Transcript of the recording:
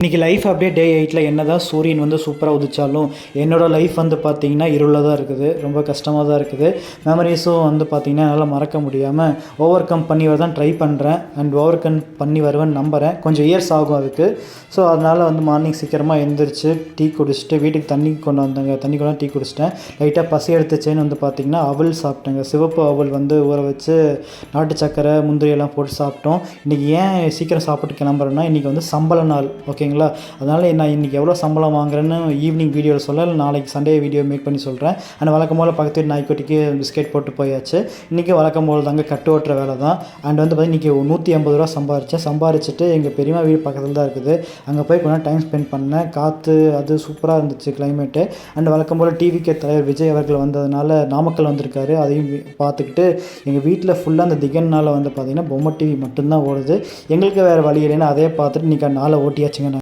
இன்றைக்கி லைஃப் அப்படியே டே 8ல் என்ன தான் சூரியன் வந்து சூப்பராக உதிச்சாலும் என்னோடய லைஃப் வந்து பார்த்திங்கன்னா இருளில் தான் இருக்குது. ரொம்ப கஷ்டமாக தான் இருக்குது. மெமரிஸும் வந்து பார்த்திங்கன்னா என்னால் மறக்க முடியாமல் ஓவர் கம் பண்ணி வர தான் ட்ரை பண்ணுறேன். அண்ட் ஓவர் கம் பண்ணி வருவேன்னு நம்புகிறேன். கொஞ்சம் இயர்ஸ் ஆகும் அதுக்கு. ஸோ அதனால் வந்து மார்னிங் சீக்கிரமாக எழுந்திரிச்சு டீ குடிச்சிட்டு வீட்டுக்கு தண்ணி கொண்டு வந்தாங்க. தண்ணி கொண்டு டீ குடிச்சிட்டேன். லைட்டாக பசி எடுத்துச்சேன்னு வந்து பார்த்திங்கன்னா அவல் சாப்பிட்டேங்க. சிவப்பு அவல் வந்து ஊற வச்சு நாட்டு சக்கரை முந்திரி எல்லாம் போட்டு சாப்பிட்டோம். இன்றைக்கி ஏன் சீக்கிரம் சாப்பிட்டு கிளம்புறேன்னா இன்றைக்கி வந்து சம்பள நாள். ஓகேங்களா? அதனால் நான் இன்றைக்கி எவ்வளோ சம்பளம் வாங்குறேன்னு ஈவினிங் வீடியோவில் சொல்ல, நாளைக்கு சண்டே வீடியோ மேக் பண்ணி சொல்கிறேன். ஆனால் வழக்கம் போல் பக்கத்து வீட்டு நாய்க்குட்டிக்கு பிஸ்கெட் போட்டு போயாச்சு. இன்றைக்கி வழக்கம் போல் தாங்க கட்டு ஓட்டுற வேலை தான். அண்ட் வந்து பார்த்திங்கன்னா இன்றைக்கி 150 ரூபா சம்பாரிச்சிட்டு எங்கள் பெரியம்மா வீடு பக்கத்தில் தான் இருக்குது. அங்கே போய் கொஞ்சம் டைம் ஸ்பெண்ட் பண்ணேன். காற்று அது சூப்பராக இருந்துச்சு கிளைமேட்டு. அண்ட் வழக்கம் போல் டிவிகே தலைவர் விஜய் அவர்கள் வந்ததுனால நாமக்கல் வந்திருக்காரு. அதையும் பார்த்துக்கிட்டு எங்கள் வீட்டில் ஃபுல்லாக அந்த திகன்னால் வந்து பார்த்திங்கன்னா பொம்மை டிவி மட்டும்தான் ஓடுது. எங்களுக்கு வேறு வழி இல்லைன்னா அதே பார்த்துட்டு இன்றைக்கி நாளை ஓட்டியாச்சுங்க.